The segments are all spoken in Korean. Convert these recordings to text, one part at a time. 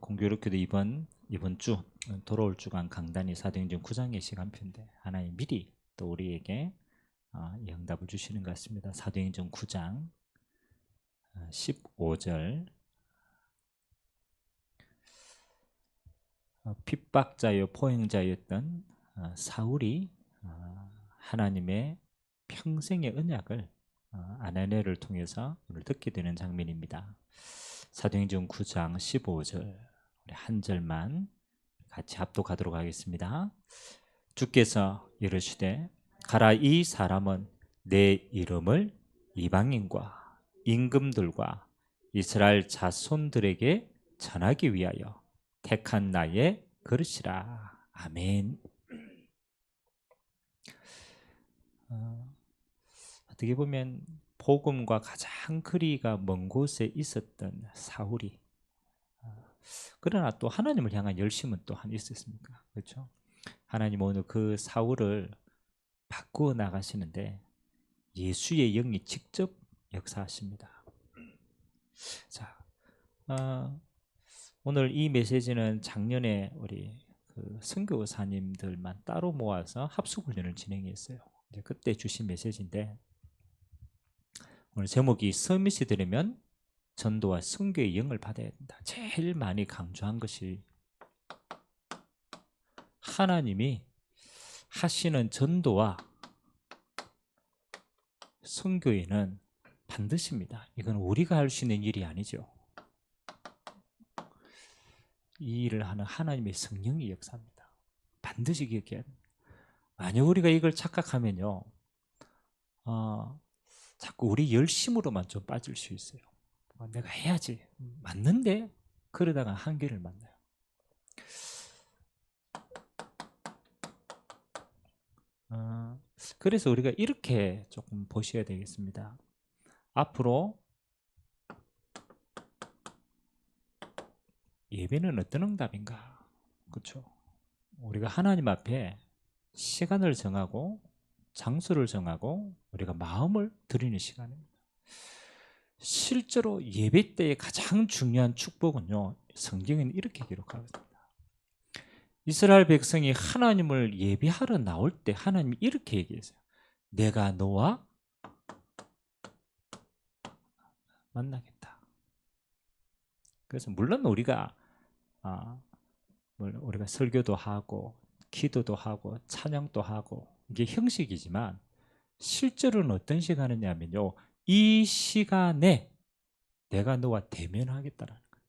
공교롭게도 이번 주 돌아올 주간 강단이 사도행전 9장의 시간표인데 하나님 미리 또 우리에게 이 응답을 주시는 것 같습니다. 사도행전 9장 15절 핍박자요 포행자였던 사울이 하나님의 평생의 언약을 아나니아를 통해서 오늘 듣게 되는 장면입니다. 사도행전 9장 15절 우리 한 절만 같이 합독하도록 하겠습니다. 주께서 이르시되 가라, 이 사람은 내 이름을 이방인과 임금들과 이스라엘 자손들에게 전하기 위하여 택한 나의 그릇이라. 아멘. 어떻게 보면 복음과 가장 거리가 먼 곳에 있었던 사울이 그러나 또 하나님을 향한 열심은 또한 있었습니까? 그렇죠? 하나님 오늘 그 사울을 바꾸어 나가시는데 예수의 영이 직접 역사하십니다. 자, 오늘 이 메시지는 작년에 우리 그 선교사님들만 따로 모아서 합숙훈련을 진행했어요. 이제 그때 주신 메시지인데 오늘 제목이 서밋이 되려면 전도와 선교의 영을 받아야 된다. 제일 많이 강조한 것이 하나님이 하시는 전도와 선교에는 반드시입니다. 이건 우리가 할 수 있는 일이 아니죠. 이 일을 하는 하나님의 성령이 역사합니다. 반드시 기억해야 됩니다. 만약 우리가 이걸 착각하면요, 자꾸 우리 열심으로만 좀 빠질 수 있어요. 내가 해야지, 맞는데 그러다가 한계를 만나요. 그래서 우리가 이렇게 조금 보셔야 되겠습니다. 앞으로 예배는 어떤 응답인가? 그렇죠? 우리가 하나님 앞에 시간을 정하고 장소를 정하고 우리가 마음을 드리는 시간입니다. 실제로 예배 때의 가장 중요한 축복은요, 성경에는 이렇게 기록하고 있습니다. 이스라엘 백성이 하나님을 예배하러 나올 때 하나님이 이렇게 얘기했어요. 내가 너와 만나겠다. 그래서 물론 우리가 설교도 하고 기도도 하고 찬양도 하고 이게 형식이지만 실제로는 어떤 시간이냐면요, 이 시간에 내가 너와 대면하겠다라는 거예요.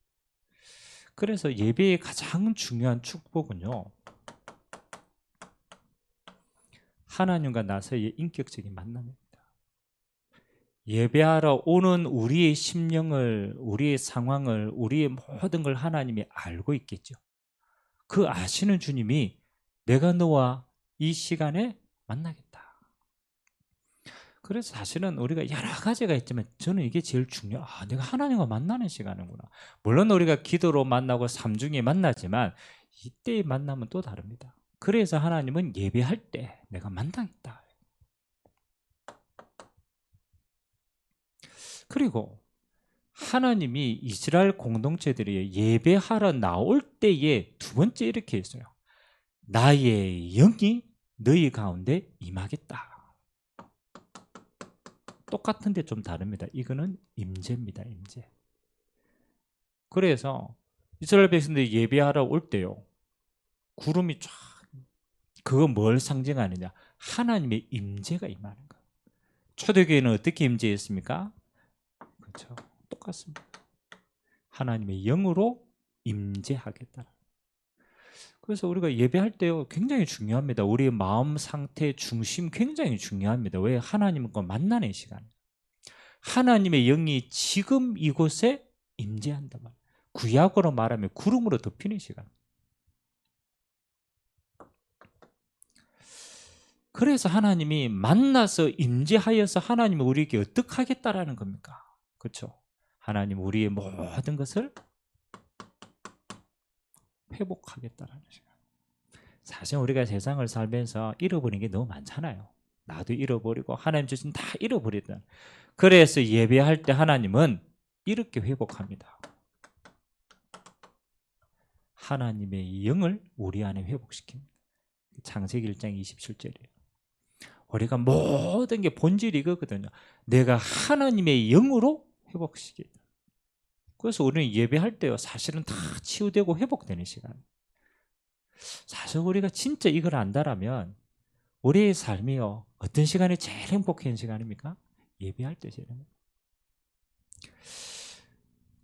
그래서 예배의 가장 중요한 축복은요, 하나님과 나 사이의 인격적인 만남입니다. 예배하러 오는 우리의 심령을, 우리의 상황을, 우리의 모든 걸 하나님이 알고 있겠죠. 그 아시는 주님이 내가 너와 이 시간에 만나겠다. 그래서 사실은 우리가 여러 가지가 있지만 저는 이게 제일 내가 하나님과 만나는 시간이구나. 물론 우리가 기도로 만나고 삼중에 만나지만 이때의 만남은 또 다릅니다. 그래서 하나님은 예배할 때 내가 만나겠다. 그리고 하나님이 이스라엘 공동체들이 예배하러 나올 때에 두 번째 이렇게 했어요. 나의 영이 너희 가운데 임하겠다. 똑같은데 좀 다릅니다. 이거는 임재입니다. 임재. 그래서 이스라엘 백성들이 예배하러 올 때요, 구름이 쫙, 그거 뭘 상징하느냐? 하나님의 임재가 임하는 거예요. 초대교회는 어떻게 임재했습니까? 그렇죠. 똑같습니다. 하나님의 영으로 임재하겠다. 그래서 우리가 예배할 때요, 굉장히 중요합니다. 우리의 마음 상태 중심 굉장히 중요합니다. 왜? 하나님과 만나는 시간. 하나님의 영이 지금 이곳에 임재한단 말이에요. 구약으로 말하면 구름으로 덮이는 시간. 그래서 하나님이 만나서 임재하여서 하나님이 우리에게 어떻게 하겠다라는 겁니까? 그렇죠? 하나님 우리의 모든 것을 회복하겠다라는 시간. 사실 우리가 세상을 살면서 잃어버린 게 너무 많잖아요. 나도 잃어버리고 하나님 주신 다 잃어버리던. 그래서 예배할 때 하나님은 이렇게 회복합니다. 하나님의 영을 우리 안에 회복시킵니다. 창세기 1장 27절이에요. 우리가 모든 게 본질이 이거거든요. 내가 하나님의 영으로 회복시켜요. 그래서 우리는 예배할 때요, 사실은 다 치유되고 회복되는 시간. 사실 우리가 진짜 이걸 안다라면 우리의 삶이요, 어떤 시간이 제일 행복한 시간입니까? 예배할 때 제일 행복.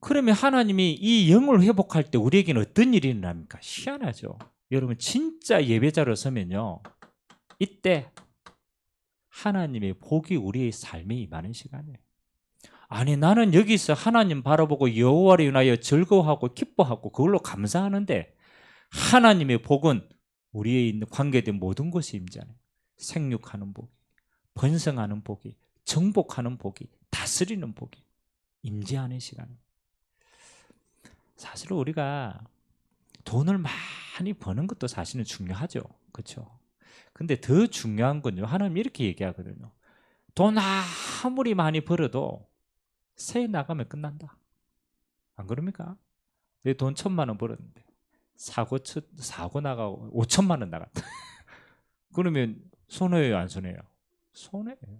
그러면 하나님이 이 영을 회복할 때 우리에게는 어떤 일이 일어납니까? 희한하죠. 여러분 진짜 예배자로 서면요, 이때 하나님의 복이 우리의 삶에 임하는 시간이에요. 아니 나는 여기서 하나님 바라보고 여호와를 인하여 즐거워하고 기뻐하고 그걸로 감사하는데 하나님의 복은 우리의 있는 관계된 모든 것이 임재하는, 생육하는 복이, 번성하는 복이, 정복하는 복이, 다스리는 복이 임재하는 시간입니다. 사실 우리가 돈을 많이 버는 것도 사실은 중요하죠. 그렇죠? 근데 더 중요한 건요, 하나님 이렇게 얘기하거든요. 돈 아무리 많이 벌어도 새해 나가면 끝난다. 안 그럽니까? 내 돈 1,000만 원 벌었는데 사고 나가고 5천만 원 나갔다. 그러면 손해예요, 안 손해요? 손해예요.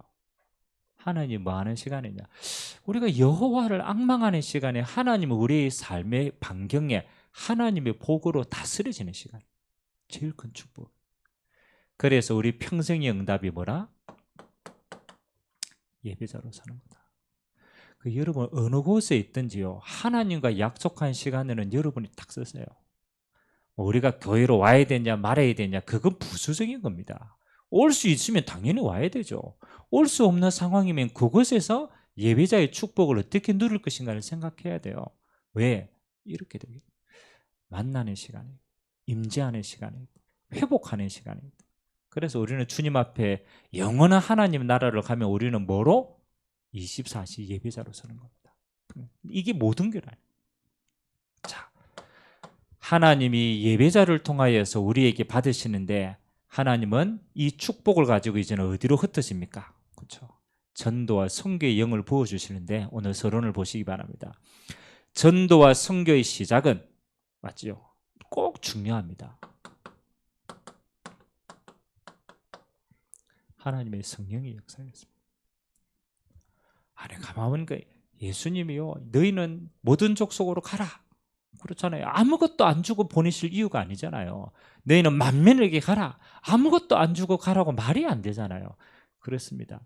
하나님이 뭐 하는 시간이냐? 우리가 여호와를 앙망하는 시간에 하나님은 우리의 삶의 반경에 하나님의 복으로 다스려지는 시간. 제일 큰 축복. 그래서 우리 평생의 응답이 뭐라? 예배자로 사는 거다. 그 여러분 어느 곳에 있든지요, 하나님과 약속한 시간에는 여러분이 딱 쓰세요. 우리가 교회로 와야 되냐 말아야 되냐, 그건 부수적인 겁니다. 올 수 있으면 당연히 와야 되죠. 올 수 없는 상황이면 그곳에서 예배자의 축복을 어떻게 누릴 것인가를 생각해야 돼요. 왜? 이렇게 되게 만나는 시간이, 임재하는 시간이, 회복하는 시간입니다. 그래서 우리는 주님 앞에 영원한 하나님 나라를 가면 우리는 뭐로? 24시 예배자로 서는 겁니다. 이게 모든 게 아니에요. 자, 하나님이 예배자를 통하여서 우리에게 받으시는데 하나님은 이 축복을 가지고 이제는 어디로 흩어집니까? 그렇죠? 전도와 선교의 영을 부어주시는데 오늘 서론을 보시기 바랍니다. 전도와 선교의 시작은 맞죠? 꼭 중요합니다. 하나님의 성령의 역사였습니다. 아니 가만 보니까 예수님이요, 너희는 모든 족속으로 가라, 그렇잖아요. 아무것도 안 주고 보내실 이유가 아니잖아요. 너희는 만민에게 가라, 아무것도 안 주고 가라고 말이 안 되잖아요. 그렇습니다.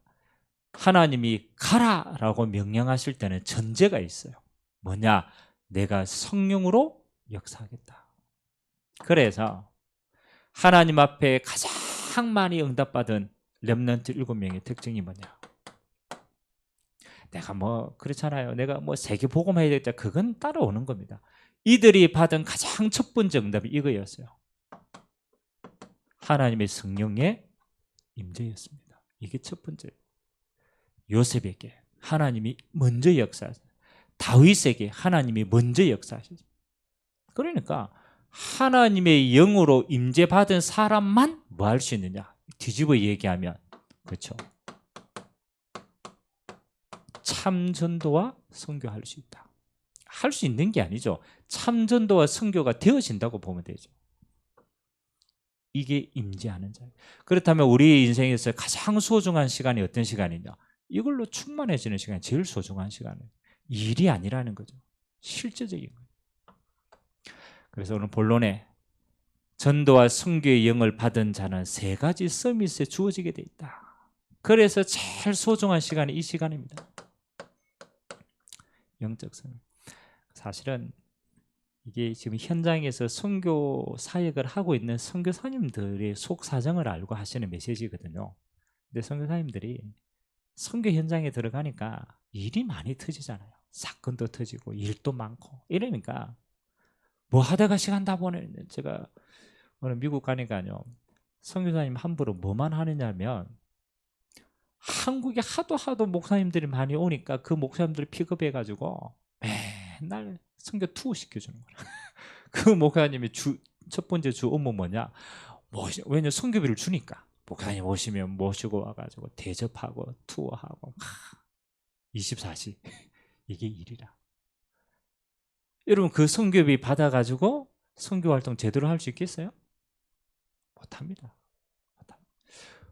하나님이 가라라고 명령하실 때는 전제가 있어요. 뭐냐? 내가 성령으로 역사하겠다. 그래서 하나님 앞에 가장 많이 응답받은 렘넌트 7명의 특징이 뭐냐? 내가 뭐 그렇잖아요. 내가 뭐 세계 복음해야 되겠다, 그건 따라오는 겁니다. 이들이 받은 가장 첫 번째 응답이 이거였어요. 하나님의 성령의 임재였습니다. 이게 첫 번째. 요셉에게 하나님이 먼저 역사하셨어요. 다윗에게 하나님이 먼저 역사하셨어요. 그러니까 하나님의 영으로 임재받은 사람만 뭐 할 수 있느냐? 뒤집어 얘기하면 그렇죠, 참 전도와 선교할 수 있다. 할 수 있는 게 아니죠. 참 전도와 선교가 되어진다고 보면 되죠. 이게 임재하는 자예요. 그렇다면 우리 인생에서 가장 소중한 시간이 어떤 시간이냐? 이걸로 충만해지는 시간이 제일 소중한 시간이에요. 일이 아니라는 거죠. 실제적인 거예요. 그래서 오늘 본론에 전도와 선교의 영을 받은 자는 3가지 서밋에 주어지게 돼 있다. 그래서 제일 소중한 시간이 이 시간입니다. 영적 서밋. 사실은 이게 지금 현장에서 선교 사역을 하고 있는 선교사님들의 속 사정을 알고 하시는 메시지거든요. 근데 선교사님들이 선교 현장에 들어가니까 일이 많이 터지잖아요. 사건도 터지고 일도 많고 이러니까 뭐 하다가 시간 다 보내는데, 제가 오늘 미국 가니까요, 선교사님 함부로 뭐만 하느냐면 한국에 하도 목사님들이 많이 오니까 그 목사님들을 픽업해가지고 맨날 선교 투어 시켜주는 거야. 그 목사님이 첫 번째 주 업무 뭐냐? 왜냐, 선교비를 주니까 목사님 오시면 모시고 와가지고 대접하고 투어하고 24시 이게 일이라. 여러분 그 선교비 받아가지고 선교 활동 제대로 할 수 있겠어요? 못합니다.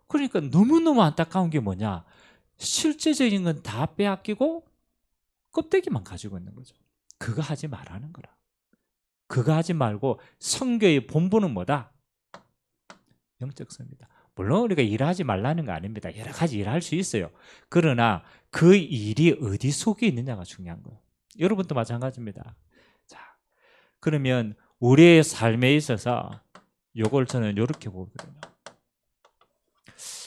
그러니까 너무너무 안타까운 게 뭐냐, 실제적인 건 다 빼앗기고 껍데기만 가지고 있는 거죠. 그거 하지 말라는 거라. 그거 하지 말고 선교의 본분은 뭐다? 영적 섬이다. 물론 우리가 일하지 말라는 거 아닙니다. 여러 가지 일할 수 있어요. 그러나 그 일이 어디 속에 있느냐가 중요한 거예요. 여러분도 마찬가지입니다. 자, 그러면 우리의 삶에 있어서 요걸 저는 이렇게 보거든요.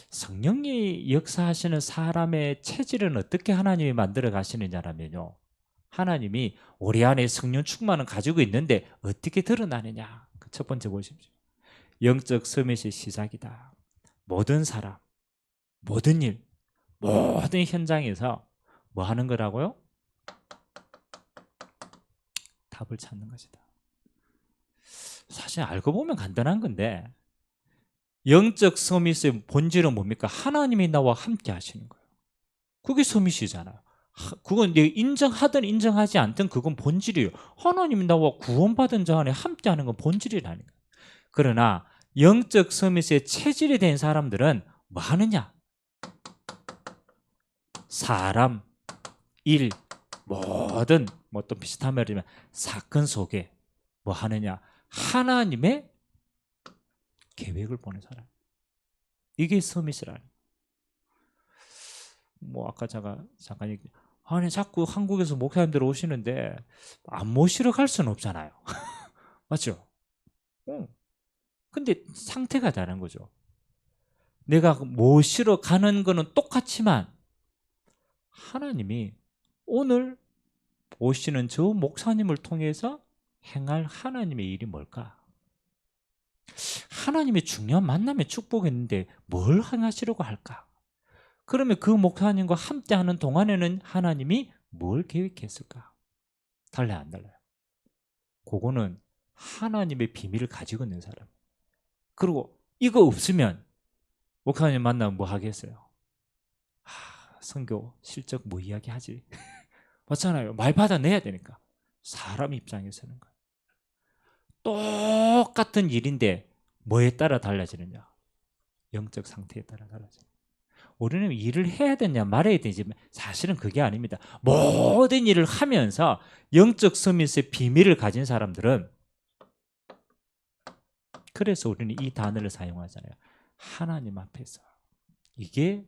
성령이 역사하시는 사람의 체질은 어떻게 하나님이 만들어 가시느냐라면요, 하나님이 우리 안에 성령 충만을 가지고 있는데 어떻게 드러나느냐. 그 첫 번째 보십시오. 영적 서밋의 시작이다. 모든 사람, 모든 일, 모든 현장에서 뭐 하는 거라고요? 답을 찾는 것이다. 사실 알고 보면 간단한 건데, 영적 서밋의 본질은 뭡니까? 하나님이 나와 함께 하시는 거예요. 그게 서밋이잖아요. 그건 내가 인정하든 인정하지 않든 그건 본질이에요. 하나님이 나와 구원받은 자 안에 함께 하는 건 본질이라는 거예요. 그러나 영적 서밋의 체질이 된 사람들은 뭐 하느냐? 사람, 일, 모든 뭐 또 비슷한 말이지만 사건 속에 뭐 하느냐? 하나님의 계획을 보는 사람. 이게 서밋이라는. 뭐 아까 잠깐 얘기. 아니 자꾸 한국에서 목사님들 오시는데 안 모시러 갈 수는 없잖아요. 맞죠? 근데 상태가 다른 거죠. 내가 모시러 가는 거는 똑같지만 하나님이 오늘 오시는 저 목사님을 통해서 행할 하나님의 일이 뭘까? 하나님의 중요한 만남의 축복했는데 뭘 행하시려고 할까? 그러면 그 목사님과 함께하는 동안에는 하나님이 뭘 계획했을까? 달라요, 안 달라요? 그거는 하나님의 비밀을 가지고 있는 사람. 그리고 이거 없으면 목사님 만나면 뭐 하겠어요? 선교 실적 뭐 이야기하지? 맞잖아요. 말 받아내야 되니까. 사람 입장에서는 똑같은 일인데 뭐에 따라 달라지느냐? 영적 상태에 따라 달라져요. 우리는 일을 해야 되냐 말아야 되지, 사실은 그게 아닙니다. 모든 일을 하면서 영적 서밋의 비밀을 가진 사람들은, 그래서 우리는 이 단어를 사용하잖아요. 하나님 앞에서. 이게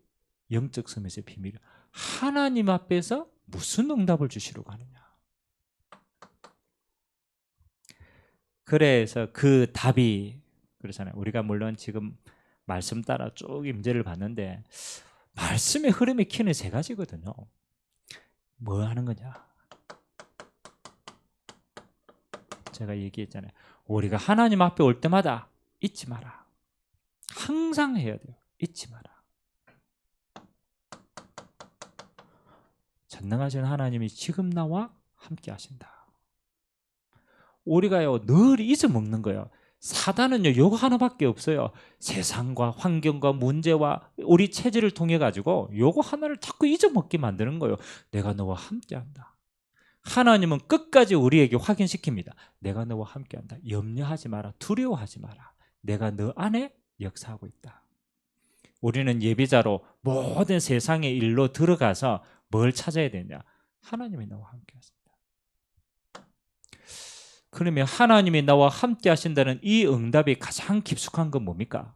영적 서밋의 비밀. 하나님 앞에서 무슨 응답을 주시려고 하느냐. 그래서 그 답이 그렇잖아요. 우리가 물론 지금 말씀 따라 쭉 임재를 봤는데 말씀의 흐름이 키는 세 가지거든요. 뭐 하는 거냐? 제가 얘기했잖아요. 우리가 하나님 앞에 올 때마다 잊지 마라. 항상 해야 돼요. 잊지 마라. 전능하신 하나님이 지금 나와 함께 하신다. 우리가요 늘 잊어먹는 거예요. 사단은요 요거 하나밖에 없어요. 세상과 환경과 문제와 우리 체질을 통해 가지고 요거 하나를 자꾸 잊어먹게 만드는 거예요. 내가 너와 함께한다. 하나님은 끝까지 우리에게 확인시킵니다. 내가 너와 함께한다. 염려하지 마라. 두려워하지 마라. 내가 너 안에 역사하고 있다. 우리는 예비자로 모든 세상의 일로 들어가서 뭘 찾아야 되냐? 하나님이 나와 함께하신다. 그러면 하나님이 나와 함께 하신다는 이 응답이 가장 깊숙한 건 뭡니까?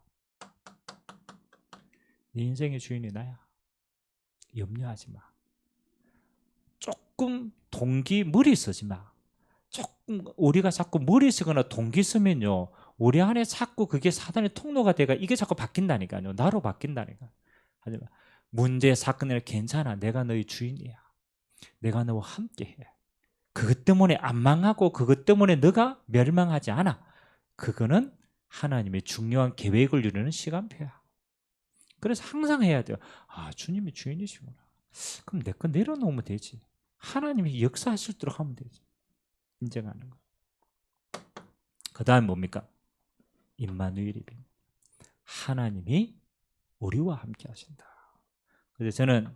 네 인생의 주인이 나야. 염려하지 마. 조금 동기 머리 쓰지 마. 조금 우리가 자꾸 머리 쓰거나 동기 쓰면요 우리 안에 자꾸 그게 사단의 통로가 돼가 이게 자꾸 바뀐다니까요. 나로 바뀐다니까. 하지만 문제 사건을 괜찮아. 내가 너의 주인이야. 내가 너와 함께해. 그것 때문에 안 망하고 그것 때문에 너가 멸망하지 않아. 그거는 하나님의 중요한 계획을 이루는 시간표야. 그래서 항상 해야 돼요. 아, 주님이 주인이시구나. 그럼 내 거 내려놓으면 되지. 하나님이 역사하실 대로 하면 되지. 인정하는 거. 그 다음 뭡니까? 임마누엘이 하나님이 우리와 함께 하신다. 그래서 저는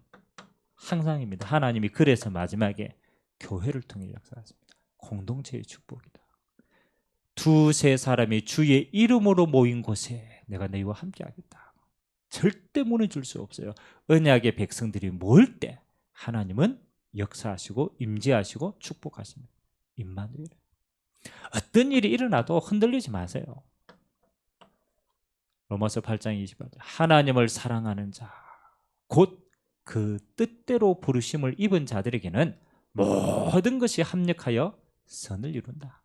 항상입니다. 하나님이 그래서 마지막에 교회를 통해 역사하십니다. 공동체의 축복이다. 두세 사람이 주의 이름으로 모인 곳에 내가 너희와 함께하겠다. 절대 무너질 수 없어요. 언약의 백성들이 모일 때 하나님은 역사하시고 임재하시고 축복하십니다. 임마누엘. 어떤 일이 일어나도 흔들리지 마세요. 로마서 8장 28절 하나님을 사랑하는 자 곧 그 뜻대로 부르심을 입은 자들에게는 모든 것이 합력하여 선을 이룬다.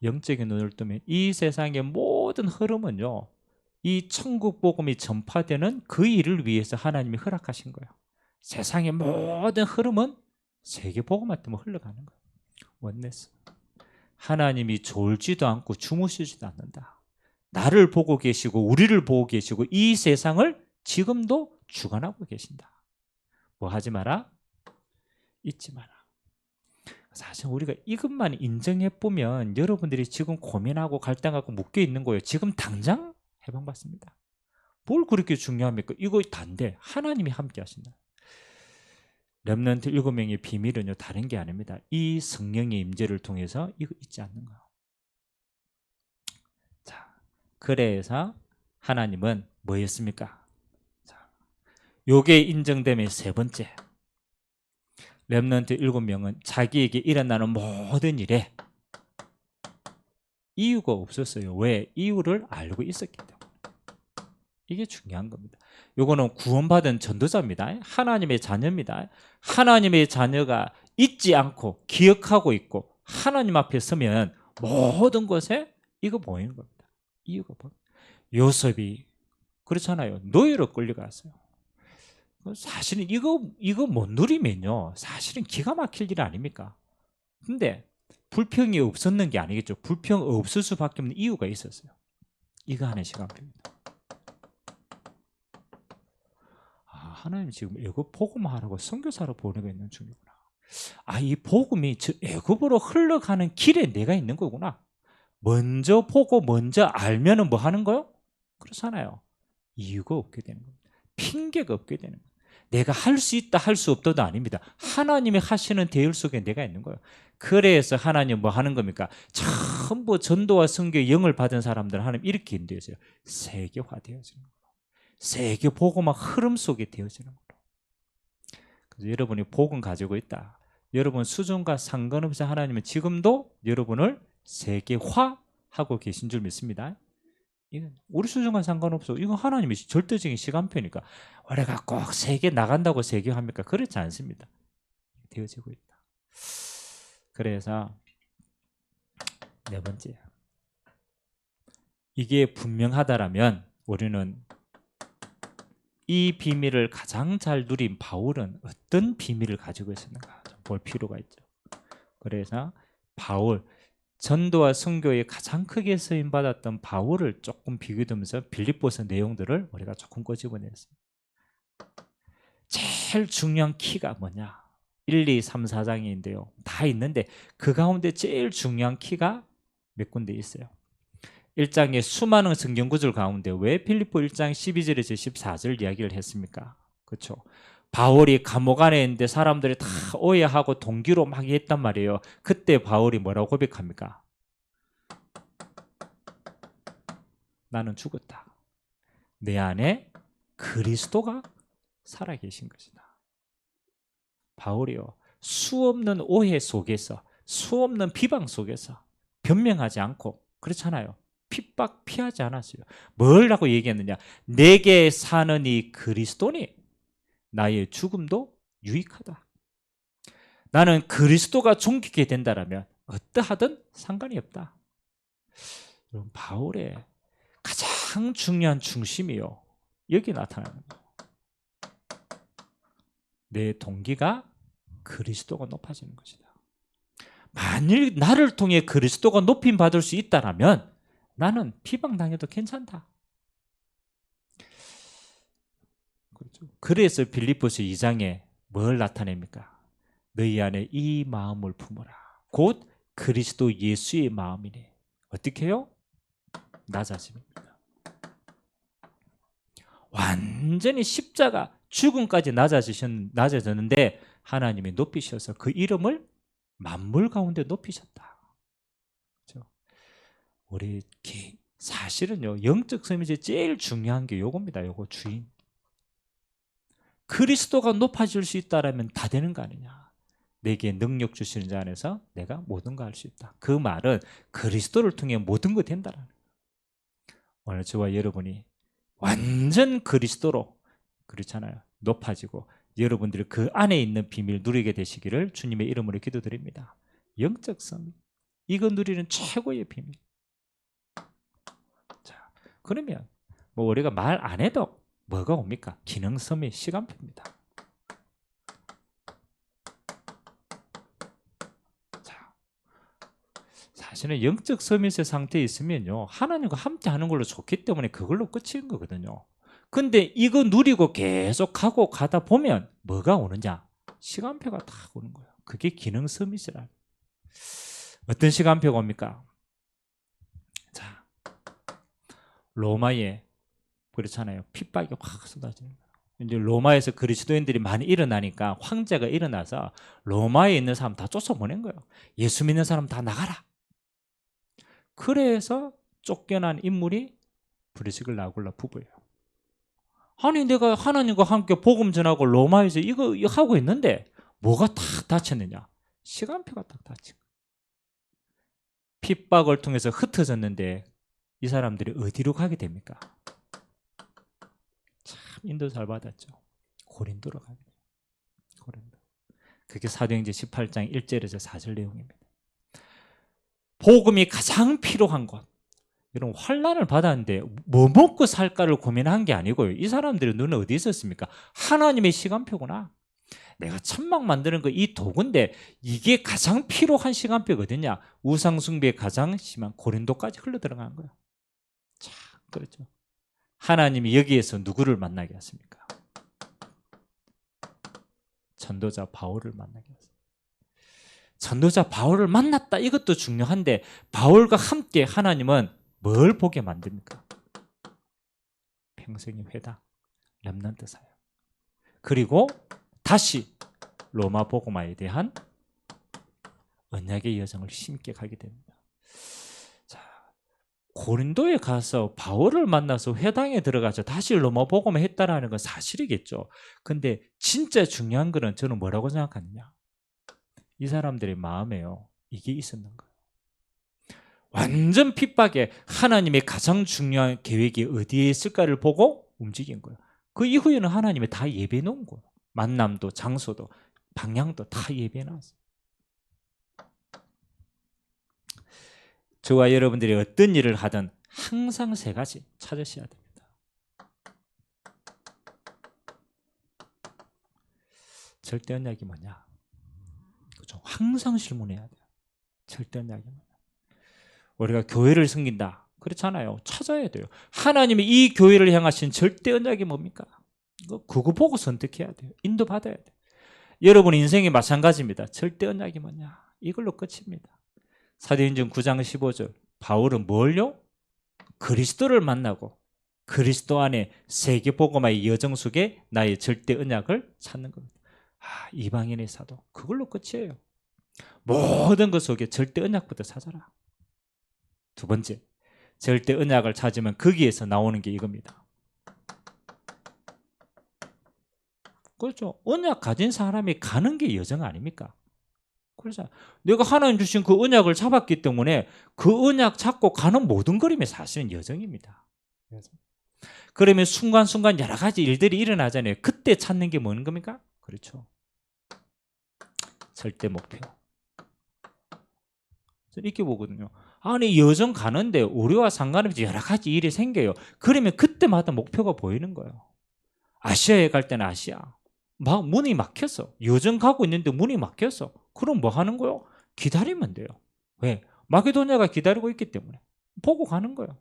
영적인 눈을 뜨면 이 세상의 모든 흐름은요, 이 천국 복음이 전파되는 그 일을 위해서 하나님이 허락하신 거예요. 세상의 모든 흐름은 세계 복음만 때문에 흘러가는 거예요. 원네스. 하나님이 졸지도 않고 주무시지도 않는다. 나를 보고 계시고 우리를 보고 계시고 이 세상을 지금도 주관하고 계신다. 뭐 하지 마라? 잊지 마라. 사실 우리가 이것만 인정해보면 여러분들이 지금 고민하고 갈등하고 묶여있는 거예요. 지금 당장 해방받습니다. 뭘 그렇게 중요합니까? 이거 단데 하나님이 함께 하신다. 렘넌트 7명의 비밀은요, 다른 게 아닙니다. 이 성령의 임재를 통해서 이거 잊지 않는 거예요. 자, 그래서 하나님은 뭐였습니까? 자, 요게 인정되면 세 번째, 렘넌트 7명은 자기에게 일어나는 모든 일에 이유가 없었어요. 왜? 이유를 알고 있었기 때문에. 이게 중요한 겁니다. 요거는 구원받은 전도자입니다. 하나님의 자녀입니다. 하나님의 자녀가 잊지 않고 기억하고 있고 하나님 앞에 서면 모든 것에 이거 보이는 겁니다. 이유가 보여요. 요셉이 그렇잖아요. 노예로 끌려갔어요. 사실은 이거 못 누리면요, 사실은 기가 막힐 일 아닙니까? 근데 불평이 없었는 게 아니겠죠. 불평 없을 수밖에 없는 이유가 있었어요. 이거 하는 시간표입니다. 하나님 지금 애굽 복음하라고 선교사로 보내고 있는 중이구나. 이 복음이 애굽으로 흘러가는 길에 내가 있는 거구나. 먼저 보고 먼저 알면은 뭐 하는 거요? 그렇잖아요. 이유가 없게 되는 겁니다. 핑계가 없게 되는 거예요. 내가 할 수 있다 할 수 없다도 아닙니다. 하나님이 하시는 대열 속에 내가 있는 거예요. 그래서 하나님 뭐 하는 겁니까? 전부 전도와 선교의 영을 받은 사람들 하나님 이렇게 인도해서요, 세계화되어지는 거예요. 세계 복음화 흐름 속에 되어지는 거예요. 그래서 여러분이 복음 가지고 있다. 여러분 수준과 상관없이 하나님은 지금도 여러분을 세계화하고 계신 줄 믿습니다. 우리 수준과 상관없어. 이건 하나님의 절대적인 시간표니까 우리가 꼭 세계 나간다고 세계화합니까? 그렇지 않습니다. 되어지고 있다. 그래서 네 번째, 이게 분명하다라면 우리는 이 비밀을 가장 잘 누린 바울은 어떤 비밀을 가지고 있었는가 좀 볼 필요가 있죠. 그래서 바울, 전도와 선교에 가장 크게 쓰임받았던 바울을 조금 비교하면서 빌립보서 내용들을 우리가 조금 꼬집어냈습니다. 제일 중요한 키가 뭐냐? 1, 2, 3, 4장인데요. 다 있는데 그 가운데 제일 중요한 키가 몇 군데 있어요. 1장의 수많은 성경 구절 가운데 왜 빌립보 1장 12절에서 14절 이야기를 했습니까? 그렇죠. 바울이 감옥 안에 있는데 사람들이 다 오해하고 동기로 막 했단 말이에요. 그때 바울이 뭐라고 고백합니까? 나는 죽었다. 내 안에 그리스도가 살아계신 것이다. 바울이요, 수없는 오해 속에서, 수없는 비방 속에서 변명하지 않고, 그렇잖아요. 핍박 피하지 않았어요. 뭐라고 얘기했느냐? 내게 사는 이 그리스도니 나의 죽음도 유익하다. 나는 그리스도가 존귀게 된다라면 어떠하든 상관이 없다. 여러분, 바울의 가장 중요한 중심이요, 여기 나타나는 거예요. 내 동기가 그리스도가 높아지는 것이다. 만일 나를 통해 그리스도가 높임 받을 수 있다라면 나는 비방당해도 괜찮다. 그렇죠. 그래서 빌립보서 2장에 뭘 나타냅니까? 너희 안에 이 마음을 품어라. 곧 그리스도 예수의 마음이네. 어떻게 해요? 낮아집니다. 완전히 십자가 죽음까지 낮아졌는데 하나님이 높이셔서 그 이름을 만물 가운데 높이셨다. 그렇죠? 우리 사실은요, 영적 섬이 제일 중요한 게 요겁니다. 요거 주인. 그리스도가 높아질 수 있다라면 다 되는 거 아니냐. 내게 능력 주시는 자 안에서 내가 모든 거 할 수 있다. 그 말은 그리스도를 통해 모든 거 된다라는 거예요. 오늘 저와 여러분이 완전 그리스도로, 그렇잖아요, 높아지고 여러분들이 그 안에 있는 비밀 누리게 되시기를 주님의 이름으로 기도드립니다. 영적 섬, 이거 누리는 최고의 비밀. 자, 그러면 뭐 우리가 말 안 해도 뭐가 옵니까? 기능섬의 시간표입니다. 자, 사실은 영적 서밋의 상태에 있으면요, 하나님과 함께 하는 걸로 좋기 때문에 그걸로 끝인 거거든요. 근데 이거 누리고 계속 가다 보면 뭐가 오느냐? 시간표가 딱 오는 거예요. 그게 기능 서밋이라. 어떤 시간표가 옵니까? 자, 로마에 그렇잖아요. 핍박이 확 쏟아지는 거예요. 이제 로마에서 그리스도인들이 많이 일어나니까 황제가 일어나서 로마에 있는 사람 다 쫓아보낸 거예요. 예수 믿는 사람 다 나가라. 그래서 쫓겨난 인물이 브리스길라 아굴라 부부예요. 아니 내가 하나님과 함께 복음 전하고 로마에서 이거 하고 있는데 뭐가 딱 닫혔느냐? 시간표가 딱 닫힌 거예요. 핍박을 통해서 흩어졌는데 이 사람들이 어디로 가게 됩니까? 참 인도 잘 받았죠. 고린도로 가게 돼요. 고린도. 그게 사도행전 18장 1절에서 4절 내용입니다. 복음이 가장 필요한 곳. 여러분 환난을 받았는데 뭐 먹고 살까를 고민한 게 아니고요. 이 사람들의 눈은 어디 있었습니까? 하나님의 시간표구나. 내가 천막 만드는 거 이 도구인데 이게 가장 필요한 시간표거든요. 우상 숭배에 가장 심한 고린도까지 흘러 들어간 거예요. 참 그렇죠. 하나님이 여기에서 누구를 만나게 했습니까? 전도자 바울을 만나게 했습니다. 전도자 바울을 만났다, 이것도 중요한데 바울과 함께 하나님은 뭘 보게 만듭니까? 평생의 회당, 렘넌트 사역, 그리고 다시 로마 복음화에 대한 언약의 여정을 심게 가게 됩니다. 자, 고린도에 가서 바울을 만나서 회당에 들어가서 다시 로마 복음을 했다라는 건 사실이겠죠. 근데 진짜 중요한 거는 저는 뭐라고 생각하느냐? 이 사람들의 마음에요, 이게 있었는 거예요. 완전 핍박에 하나님의 가장 중요한 계획이 어디에 있을까를 보고 움직인 거예요. 그 이후에는 하나님이 다 예배해 놓은 거예요. 만남도 장소도 방향도 다 예배해 놨어요. 저와 여러분들이 어떤 일을 하든 항상 세 가지 찾으셔야 됩니다. 절대 언약이 뭐냐? 그렇죠? 항상 질문해야 돼요. 절대 언약이 뭐냐? 우리가 교회를 섬긴다, 그렇잖아요. 찾아야 돼요. 하나님이 이 교회를 향하신 절대 언약이 뭡니까? 그거 보고 선택해야 돼요. 인도받아야 돼요. 여러분 인생이 마찬가지입니다. 절대 언약이 뭐냐? 이걸로 끝입니다. 사도행전 9장 15절, 바울은 뭘요? 그리스도를 만나고 그리스도 안에 세계복음화의 여정 속에 나의 절대 언약을 찾는 겁니다. 이방인의 사도, 그걸로 끝이에요. 모든 것 속에 절대 언약부터 찾아라. 두 번째, 절대 언약을 찾으면 거기에서 나오는 게 이겁니다. 그렇죠. 언약 가진 사람이 가는 게 여정 아닙니까? 그래서 내가 하나님 주신 그 언약을 잡았기 때문에 그 언약 잡고 가는 모든 걸음이 사실은 여정입니다. 그러면 순간순간 여러 가지 일들이 일어나잖아요. 그때 찾는 게 뭔 겁니까? 그렇죠. 절대 목표. 이렇게 보거든요. 아니 여정 가는데 우리와 상관없이 여러 가지 일이 생겨요. 그러면 그때마다 목표가 보이는 거예요. 아시아에 갈 때는 아시아, 막 문이 막혔어. 여정 가고 있는데 문이 막혔어. 그럼 뭐 하는 거요? 기다리면 돼요. 왜? 마게도냐가 기다리고 있기 때문에 보고 가는 거예요.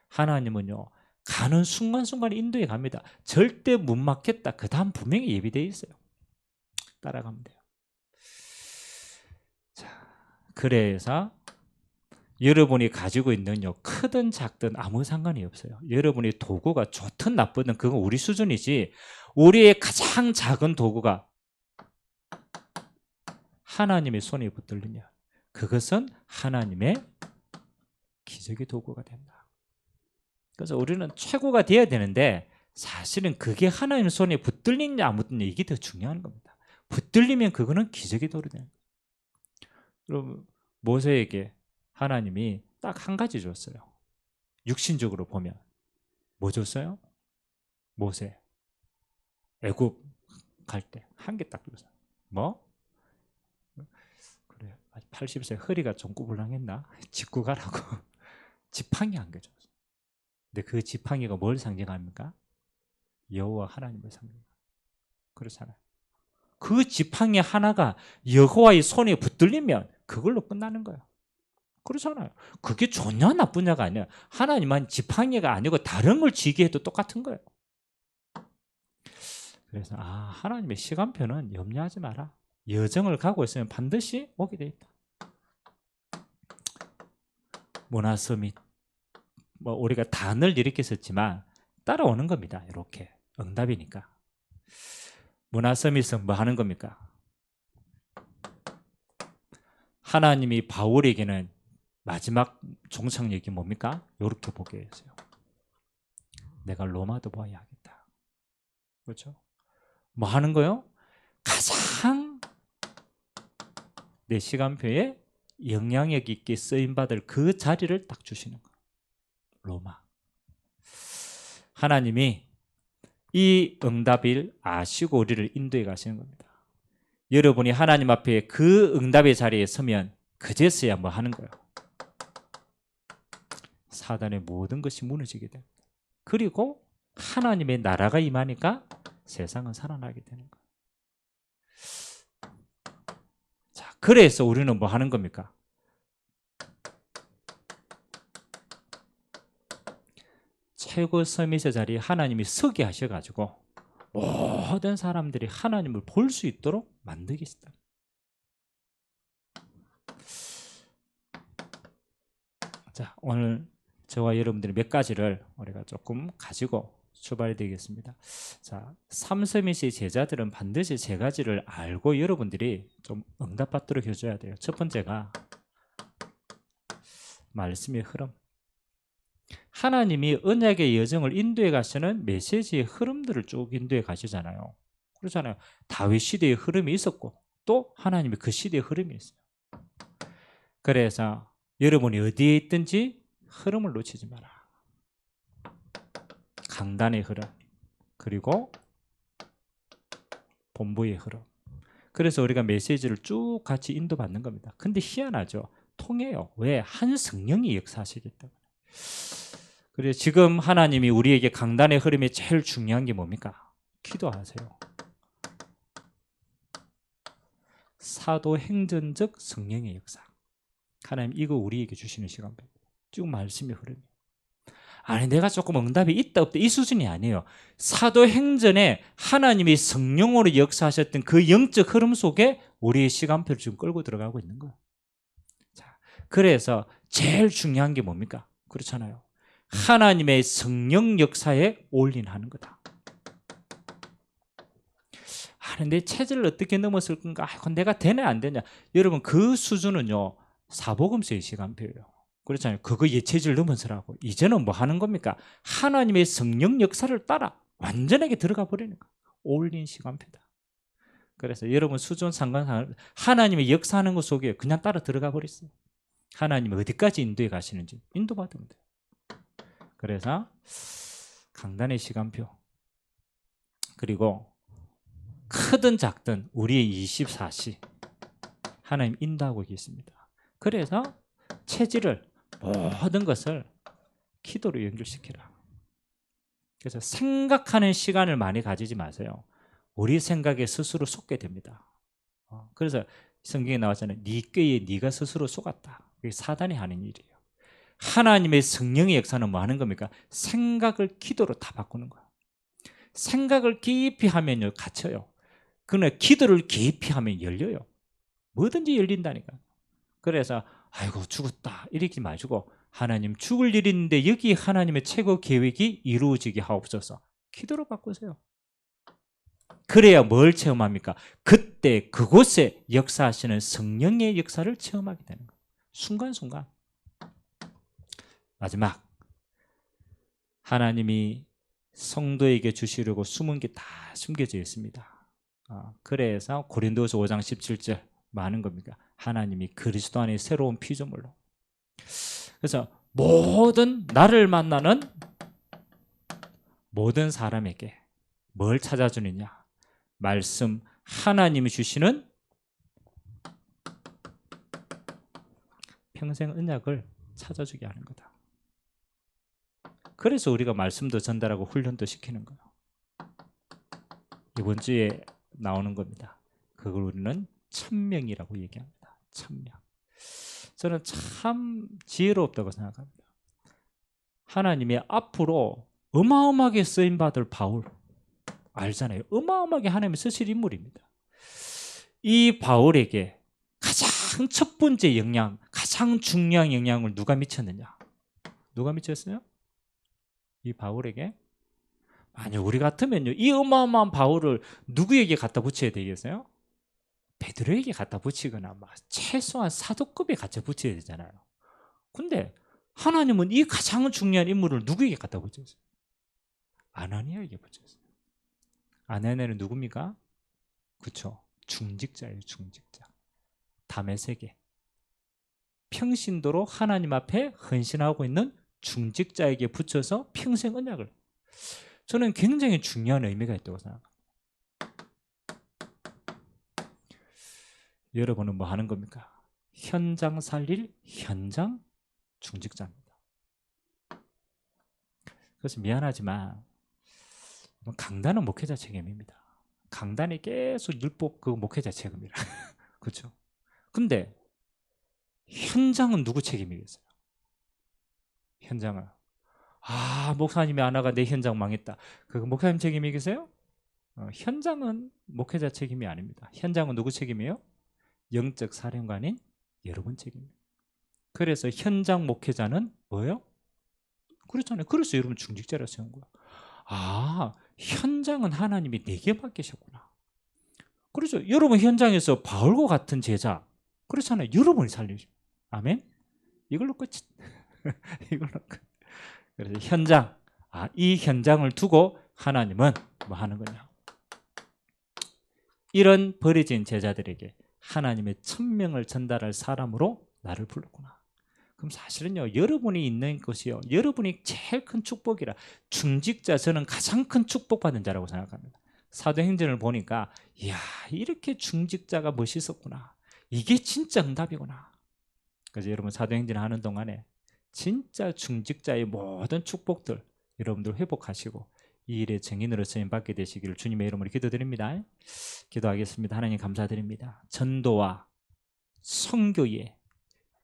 하나님은요, 가는 순간순간 인도에 갑니다. 절대 못 막혔다, 그 다음 분명히 예비되어 있어요. 따라가면 돼요. 자, 그래서 여러분이 가지고 있는 크든 작든 아무 상관이 없어요. 여러분이 도구가 좋든 나쁘든 그건 우리 수준이지, 우리의 가장 작은 도구가 하나님의 손에 붙들리면 그것은 하나님의 기적의 도구가 된다. 그래서 우리는 최고가 되어야 되는데 사실은 그게 하나님의 손에 붙들리냐 안 붙들리냐 이게 더 중요한 겁니다. 붙들리면 그거는 기적의 도구가 되는 거예요. 여러분 모세에게 하나님이 딱 한 가지 줬어요. 육신적으로 보면 뭐 줬어요? 모세 애굽 갈 때 한 개 딱 줬어요. 뭐? 그래 80세 허리가 좀 구불랑했나? 짚고 가라고 지팡이 한 개 줬어요. 근데 그 지팡이가 뭘 상징합니까? 여호와 하나님을 상징합니다. 그렇잖아요. 그 지팡이 하나가 여호와의 손에 붙들리면 그걸로 끝나는 거예요. 그렇잖아요. 그게 좋냐 나쁘냐가 아니라 하나님은 지팡이가 아니고 다른 걸 쥐게 해도 똑같은 거예요. 그래서 하나님의 시간표는 염려하지 마라. 여정을 가고 있으면 반드시 오게 돼 있다. 문화 서밋 우리가 단을 이렇게 썼지만 따라오는 겁니다. 이렇게 응답이니까. 문화 서밋은 뭐 하는 겁니까? 하나님이 바울에게는 마지막 종착역이 뭡니까? 이렇게 보게 했어요. 내가 로마도 봐야겠다. 그렇죠? 뭐 하는 거요? 가장 내 시간표에 영향력 있게 쓰임받을 그 자리를 딱 주시는 거예요. 로마. 하나님이 이 응답을 아시고 우리를 인도해 가시는 겁니다. 여러분이 하나님 앞에 그 응답의 자리에 서면 그제서야 뭐 하는 거예요? 사단의 모든 것이 무너지게 됩니다. 그리고 하나님의 나라가 임하니까 세상은 살아나게 되는 거예요. 자, 그래서 우리는 뭐 하는 겁니까? 최고 서밋의 자리에 하나님이 서게 하셔가지고 모든 사람들이 하나님을 볼 수 있도록 만들겠다. 자, 오늘 저와 여러분들이 몇 가지를 우리가 조금 가지고 출발이 되겠습니다. 자, 삼서밋의 제자들은 반드시 세 가지를 알고 여러분들이 좀 응답받도록 해줘야 돼요. 첫 번째가 말씀의 흐름. 하나님이 언약의 여정을 인도해 가시는 메시지의 흐름들을 쭉 인도해 가시잖아요. 그렇잖아요. 다윗 시대의 흐름이 있었고 또 하나님이 그 시대의 흐름이 있어요. 그래서 여러분이 어디에 있든지 흐름을 놓치지 마라. 강단의 흐름 그리고 본부의 흐름. 그래서 우리가 메시지를 쭉 같이 인도받는 겁니다. 근데 희한하죠. 통해요. 왜? 한 성령이 역사하시기 때문에. 그래서 지금 하나님이 우리에게 강단의 흐름에 제일 중요한 게 뭡니까? 기도하세요. 사도행전적 성령의 역사. 하나님 이거 우리에게 주시는 시간입니다. 쭉 말씀의 흐름이. 아니 내가 조금 응답이 있다 없다 이 수준이 아니에요. 사도행전에 하나님이 성령으로 역사하셨던 그 영적 흐름 속에 우리의 시간표를 지금 끌고 들어가고 있는 거예요. 자, 그래서 제일 중요한 게 뭡니까? 그렇잖아요. 하나님의 성령 역사에 올인하는 거다. 내 체질을 어떻게 넘었을 건가? 내가 되냐 안 되냐? 여러분 그 수준은요 사복음서의 시간표예요. 그렇잖아요. 그거 예체질 넘어서라고. 이제는 뭐 하는 겁니까? 하나님의 성령 역사를 따라 완전하게 들어가 버리는 거. 올린 시간표다. 그래서 여러분 수준 상관상 하나님의 역사하는 것 속에 그냥 따라 들어가 버렸어요. 하나님이 어디까지 인도해 가시는지 인도받으면 돼요. 그래서 강단의 시간표 그리고 크든 작든 우리의 24시 하나님 인도하고 계십니다. 그래서 체질을 모든 것을 기도로 연결시키라. 그래서 생각하는 시간을 많이 가지지 마세요. 우리 생각에 스스로 속게 됩니다. 그래서 성경에 나왔잖아요. 네 꾀에 네가 스스로 속았다. 그게 사단이 하는 일이에요. 하나님의 성령의 역사는 뭐 하는 겁니까? 생각을 기도로 다 바꾸는 거야. 생각을 깊이 하면요 갇혀요. 그러나 기도를 깊이 하면 열려요. 뭐든지 열린다니까. 그래서 아이고 죽었다 이러지 마시고 하나님 죽을 일이 있는데 여기 하나님의 최고 계획이 이루어지게 하옵소서. 기도로 바꾸세요. 그래야 뭘 체험합니까? 그때 그곳에 역사하시는 성령의 역사를 체험하게 되는 거예요. 순간순간. 마지막, 하나님이 성도에게 주시려고 숨은 게 다 숨겨져 있습니다. 그래서 고린도서 5장 17절 많은 겁니다. 하나님이 그리스도 안에 새로운 피조물로. 그래서 모든 나를 만나는 모든 사람에게 뭘 찾아주느냐? 말씀, 하나님이 주시는 평생 언약을 찾아주게 하는 거다. 그래서 우리가 말씀도 전달하고 훈련도 시키는 거예요. 이번 주에 나오는 겁니다. 그걸 우리는 천명이라고 얘기합니다. 천명. 저는 참 지혜롭다고 생각합니다. 하나님이 앞으로 어마어마하게 쓰임받을 바울 알잖아요. 어마어마하게 하나님이 쓰실 인물입니다. 이 바울에게 가장 첫 번째 영향, 가장 중요한 영향을 누가 미쳤느냐? 누가 미쳤어요? 이 바울에게? 아니요, 우리 같으면요, 이 어마어마한 바울을 누구에게 갖다 붙여야 되겠어요? 베드로에게 갖다 붙이거나 최소한 사도급에 갖다 붙여야 되잖아요. 근데 하나님은 이 가장 중요한 인물을 누구에게 갖다 붙였어요? 아나니아에게 붙였어요. 아나니아는 누굽니까? 그렇죠, 중직자예요. 중직자. 담의 세계. 평신도로 하나님 앞에 헌신하고 있는 중직자에게 붙여서 평생 언약을. 저는 굉장히 중요한 의미가 있다고 생각합니다. 여러분은 뭐 하는 겁니까? 현장 살릴 현장 중직자입니다. 그래서 미안하지만 강단은 목회자 책임입니다. 강단이 계속 율법 그 목회자 책임이라. 그렇죠? 근데 현장은 누구 책임이겠어요? 현장은 목사님이 안 와가 내 현장 망했다. 그거 목사님 책임이겠어요? 현장은 목회자 책임이 아닙니다. 현장은 누구 책임이에요? 영적 사령관인 여러분 책임이에요. 그래서 현장 목회자는 뭐예요? 그렇잖아요. 그래서 여러분 중직자라 세운 거야. 현장은 하나님이 내게 맡기셨구나. 그렇죠. 여러분 현장에서 바울과 같은 제자, 그렇잖아요. 여러분이 살리죠. 아멘. 이걸로 끝. 이걸로 끝. 그래서 현장, 이 현장을 두고 하나님은 뭐 하는 거냐? 이런 버려진 제자들에게 하나님의 천명을 전달할 사람으로 나를 불렀구나. 그럼 사실은요, 여러분이 있는 것이요, 여러분이 제일 큰 축복이라. 중직자, 저는 가장 큰 축복받은 자라고 생각합니다. 사도행전을 보니까 이야, 이렇게 중직자가 멋있었구나. 이게 진짜 응답이구나. 그래서 여러분 사도행전 하는 동안에 진짜 중직자의 모든 축복들 여러분들 회복하시고 이 일의 증인으로 쓰임받게 되시기를 주님의 이름으로 기도드립니다. 기도하겠습니다. 하나님 감사드립니다. 전도와 선교에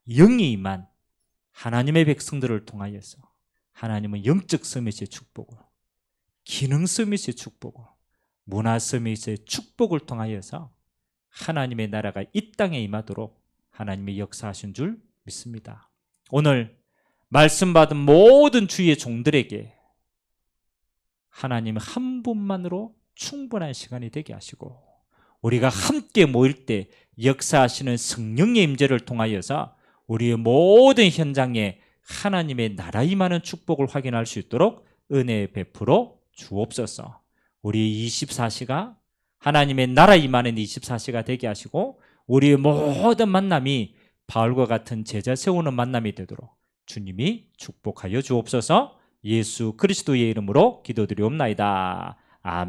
영이 임한 하나님의 백성들을 통하여서 하나님은 영적 서밋의 축복을, 기능 서밋의 축복을, 문화 서밋의 축복을 통하여서 하나님의 나라가 이 땅에 임하도록 하나님의 역사하신 줄 믿습니다. 오늘 말씀 받은 모든 주의 종들에게 하나님 한 분만으로 충분한 시간이 되게 하시고, 우리가 함께 모일 때 역사하시는 성령의 임재를 통하여서 우리의 모든 현장에 하나님의 나라 임하는 축복을 확인할 수 있도록 은혜 베풀어 주옵소서. 우리 24시가 하나님의 나라 임하는 24시가 되게 하시고 우리의 모든 만남이 바울과 같은 제자 세우는 만남이 되도록 주님이 축복하여 주옵소서. 예수 그리스도의 이름으로 기도드리옵나이다. 아멘.